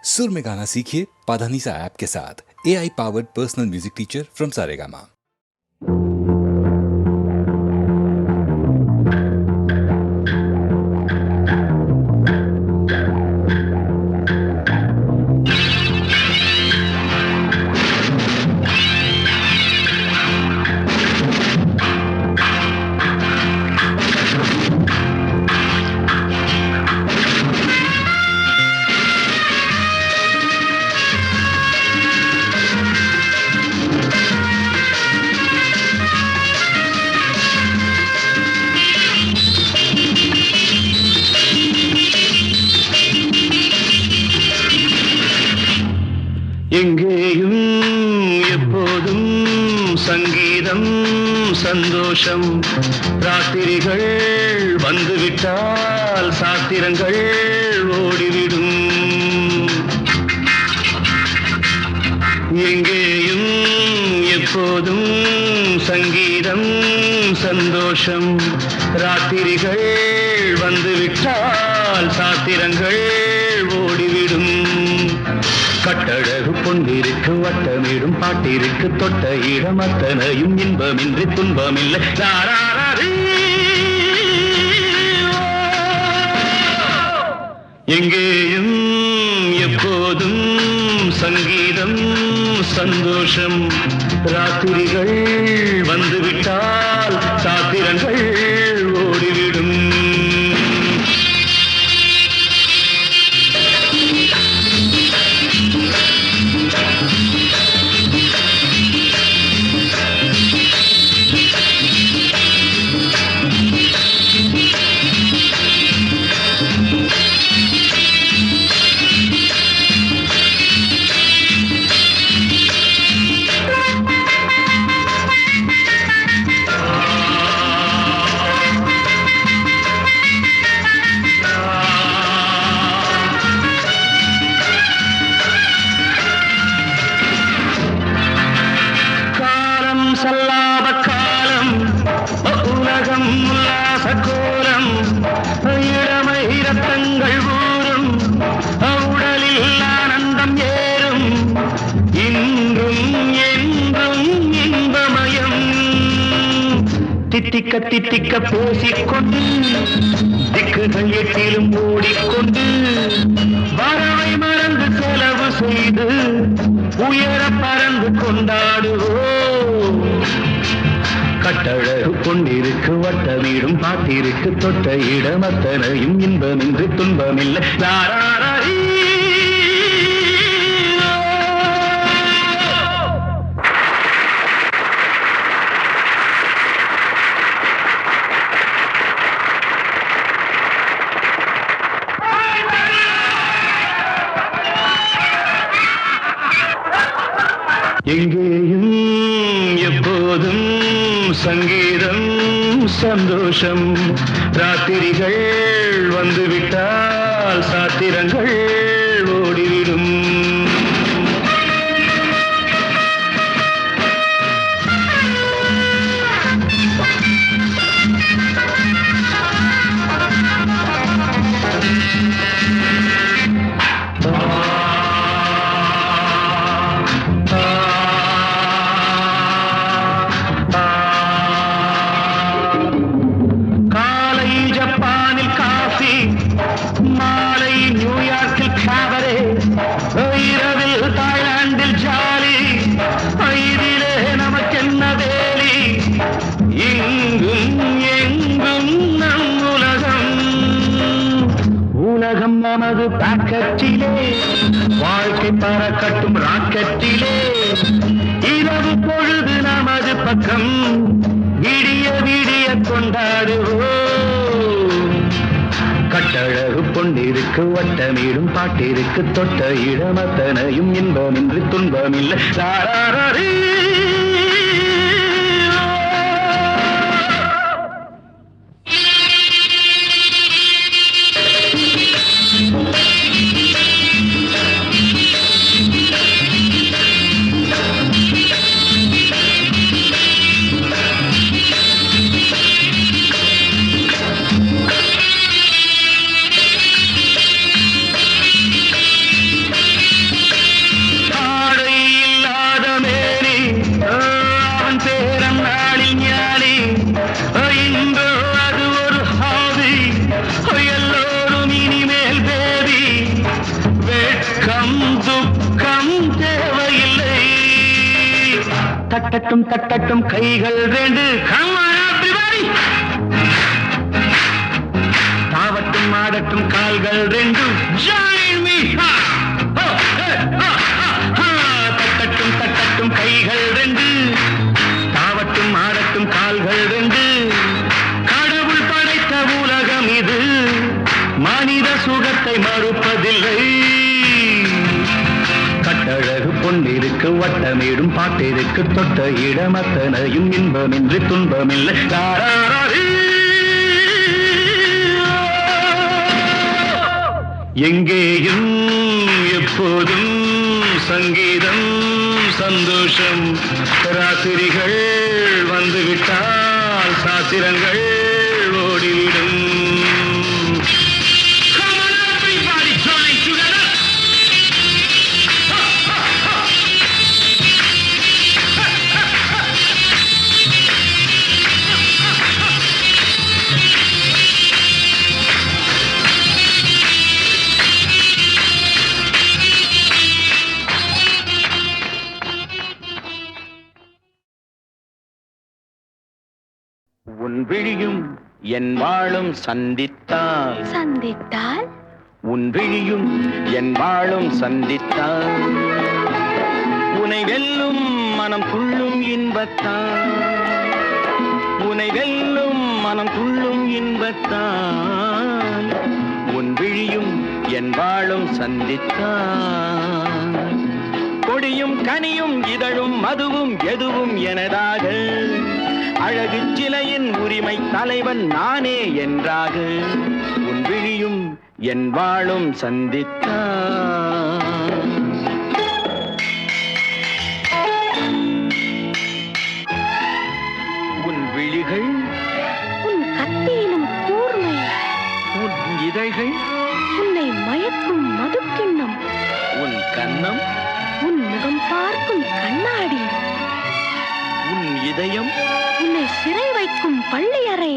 सुर में गाना सीखिए पाधानीसा ऐप के साथ। AI powered personal music teacher from Saregama. எங்கேயும் எப்போதும் சங்கீதம் சந்தோஷம். ராத்திரிகள் வந்துவிட்டால் சாத்திரங்கள் ஓடிவிடும். எங்கேயும் எப்போதும் சங்கீதம் சந்தோஷம். ராத்திரிகள் வந்துவிட்டால் சாத்திரங்கள் ஓடிவிடும். கட்டழகு பொன்னிருக்கு வட்டமிடும் பாட்டிற்கு தொட்ட இடம் அத்தனையும் இன்பமின்றி துன்பமில்லை. எங்கேயும் எப்போதும் சங்கீதம் சந்தோஷம். ராத்திரிகள் வந்துவிட்டால் சாத்திரங்கள் ஓடிவிடும். சல்லாப காலம் உலகம் உல்லாச கோலம். இளமை ரத்தங்கள் ஊறும் உடலில் ஆனந்தம் ஏறும். இன்றும் என்றும் இன்பமயம். தித்திக்க தித்திக்க பேசிக்கொண்டு திக்குகள் எட்டிலும் ஓடிக்கொண்டு வரவை மறந்து செலவு செய்து உயர பறந்து கொண்டாடுவோம். கட்டழகு பொன்னிருக்கு வட்டமிடும் பாட்டிற்கு தொட்ட இடம் அத்தனையும் இன்பமின்றி துன்பமில்லை. எங்கேயும் எப்போதும் சங்கீதம் சந்தோஷம். ராத்திரிகள் வந்துவிட்டால் சாத்திரங்கள் ஓடிவிடும். மாலை நியூயார்க்கில் காபரே, இரவில் தாய்லாந்தில் ஜாலி. இதிலே நமக்கென்ன வேலி? இங்கும் எங்கும் நம் உலகம். உலகம் நமது பாக்கெட்டிலே, வாழ்க்கை பறக்கட்டும் ராக்கெட்டிலே. இரவு பொழுது நமது பக்கம், விடிய விடிய கொண்டாடுவோம். கட்டழகு பொன்னிருக்கு வட்டமிடும் பாட்டிற்கு தொட்ட இடம் அத்தனையும் இன்பமின்றி துன்பமில்லை. தட்டட்டும் தட்டட்டும் கைகள் ரெண்டு Come on everybody தாவட்டும் ஆடட்டும் கால்கள் ரெண்டு Join me தட்டட்டும் தட்டட்டும் கைகள் ரெண்டு தாவட்டும் ஆடட்டும் கால்கள் ரெண்டு கடவுள் படைத்த உலகம் இது மனித சுகத்தை மறுப்பதில்லை கட்டழகு பொன்னிருக்கு வட்டமேடும் பாட்டிற்கு தொட்ட இடமத்தனையும் இன்பமின்றி துன்பமில்லை எங்கேயும் எப்போதும் சங்கீதம் சந்தோஷம் ராத்திரிகள் வந்துவிட்டால் சாத்திரங்கள் ஓடிவிடும் உன் விழியும் என் வாழும் சந்தித்தால் உன் விழியும் என் வாழும் சந்தித்தால் உனை வெல்லும் மனம் துள்ளும் இன்பத்தால் உனை வெல்லும் மனம் துள்ளும் இன்பத்தால் உன் விழியும் என் வாழும் சந்தித்தால் கொடியும் கனியும் இதழும் மதுவும் எதுவும் எனதாக அழகு சிலையின் உரிமை தலைவன் நானே என்றாக உன் விழியும் என் வாழும் சந்தித்தான் உன் விழிகள் உன் கத்தியிலும் கூர்மை உன் இதழ்கள் உன்னை மயக்கும் மதுக்கிண்ணம் உன் கன்னம் உன் முகம் பார்க்கும் கண்ணாடி உன் இதயம் உன்னை சிறை வைக்கும் பள்ளியறை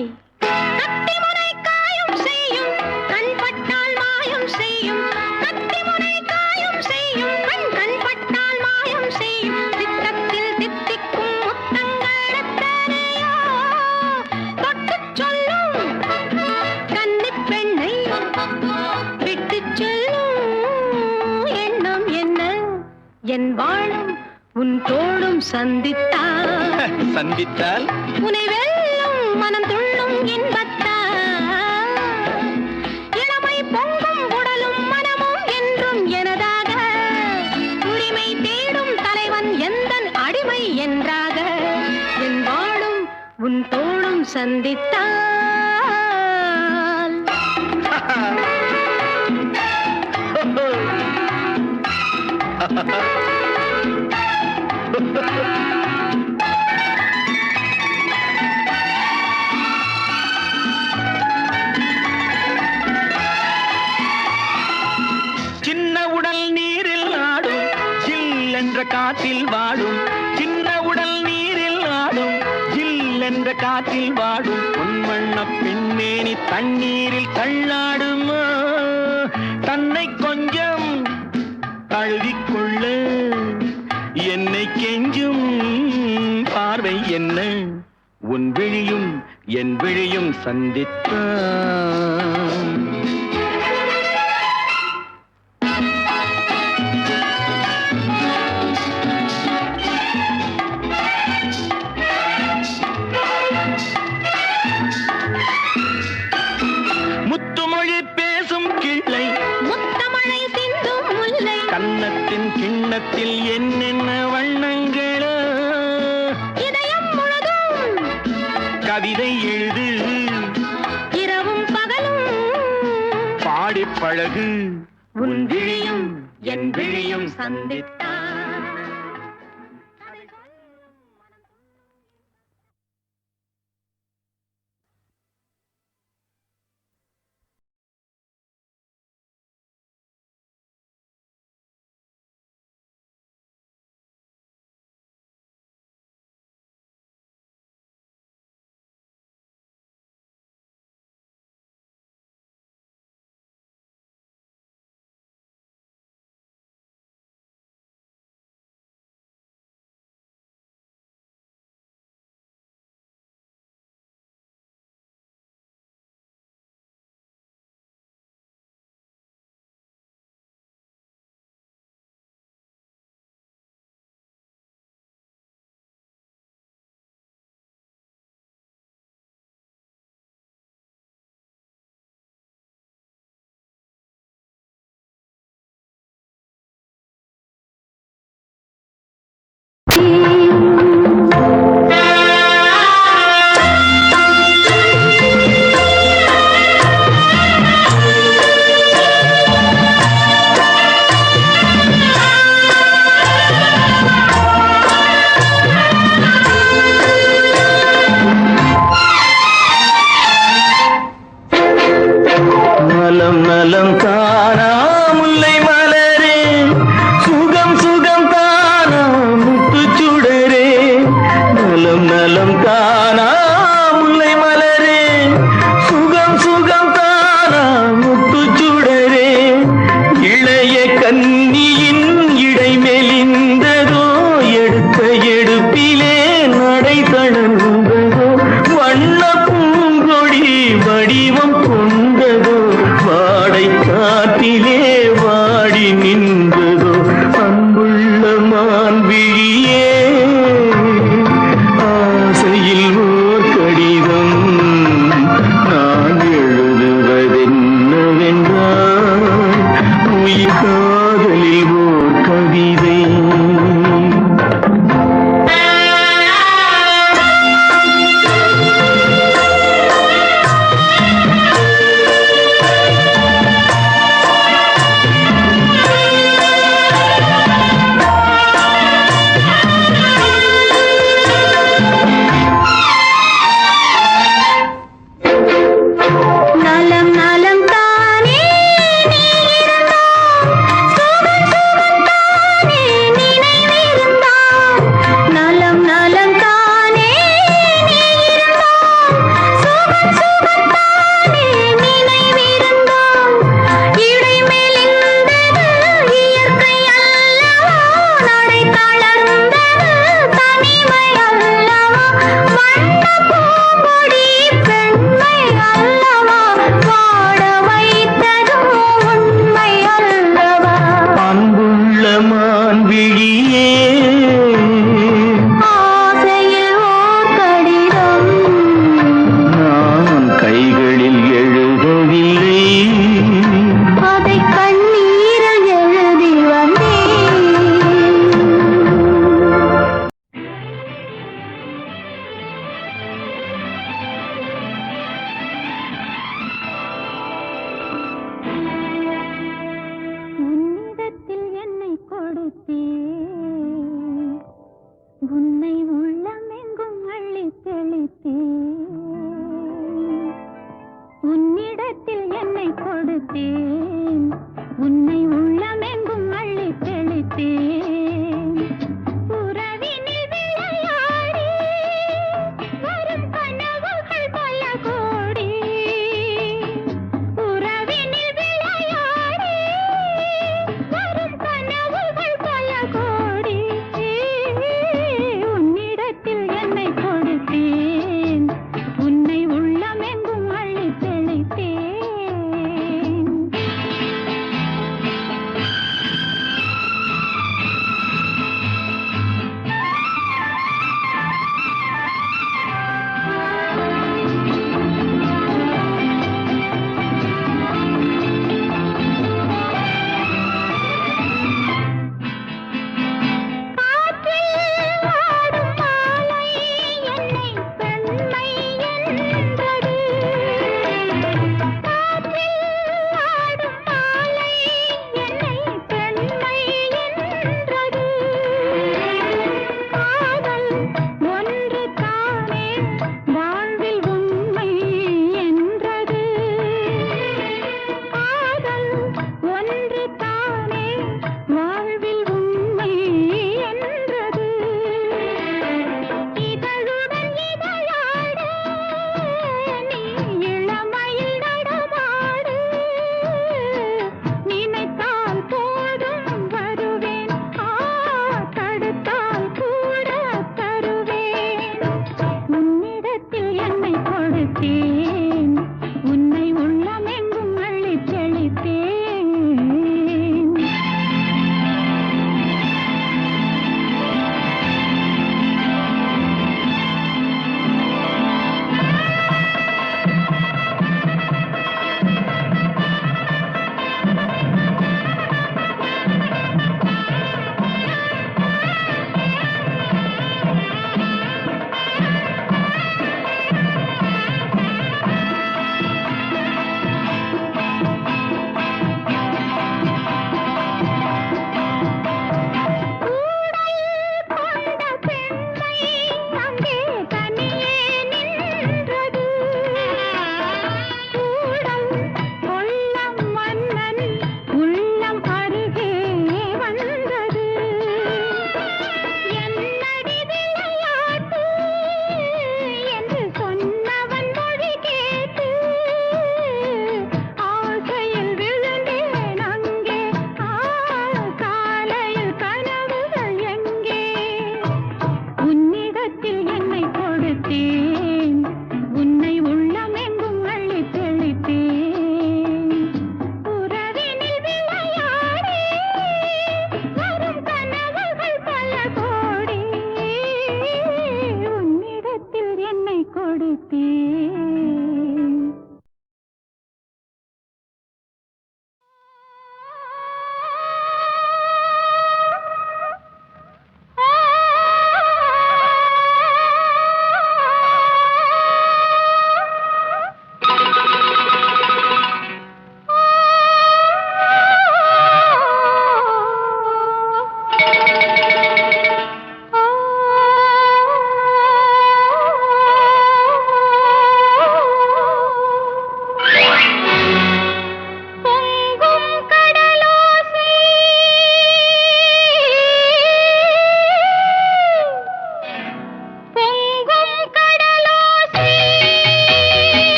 கத்திமுனை காயம் செய்யும் கண் பட்டால் மாயம் செய்யும் கத்திமுனை காயம் செய்யும் கண் பட்டால் மாயம் செய்யும் திட்டத்தில் தித்திக்கும் முத்தங்கள் எத்தனையோ தொட்டுச் சொல்லும் கன்னிப் பெண்ணை விட்டுச் சொல்லும் எண்ணம் என்ன என் வாழும் உன் தோளும் சந்தித்தால் உனை வெல்லும் மனம் துள்ளும் இன்பத்தால் இளமை பொங்கும் உடலும் மனமும் என்றும் எனதாக உரிமை தேடும் தலைவன் எந்தன் அடிமை என்றாக என் வாழும் உன் தோளும் சந்தித்தால் சின்ன உடல் நீரில் ஆடும் ஜில் என்ற காற்றில் வாடும் சின்ன உடல் நீரில் ஆடும் ஜில் என்ற காற்றில் வாடும் பொன்வண்ண பெண்மேனி தண்ணீரில் தள்ளாடுமா தன்னை கொஞ்சம் தழுவிக்கொள்ள என்னை கெஞ்சும் பார்வை என்ன உன் விழியும் என் விழியும் சந்தித்தான் முத்துமொழி பேசும் கிள்ளை முத்தமழை சிந்தும் முல்லை கன்னத்தின் கிண்ணத்தில் என்னென்ன வண்ணங்களோ இதயம் முழுதும் கவிதை எழுது இரவும் பகலும் பாடிப் பழகு உன் விழியும் என் விழியும் சந்தித்து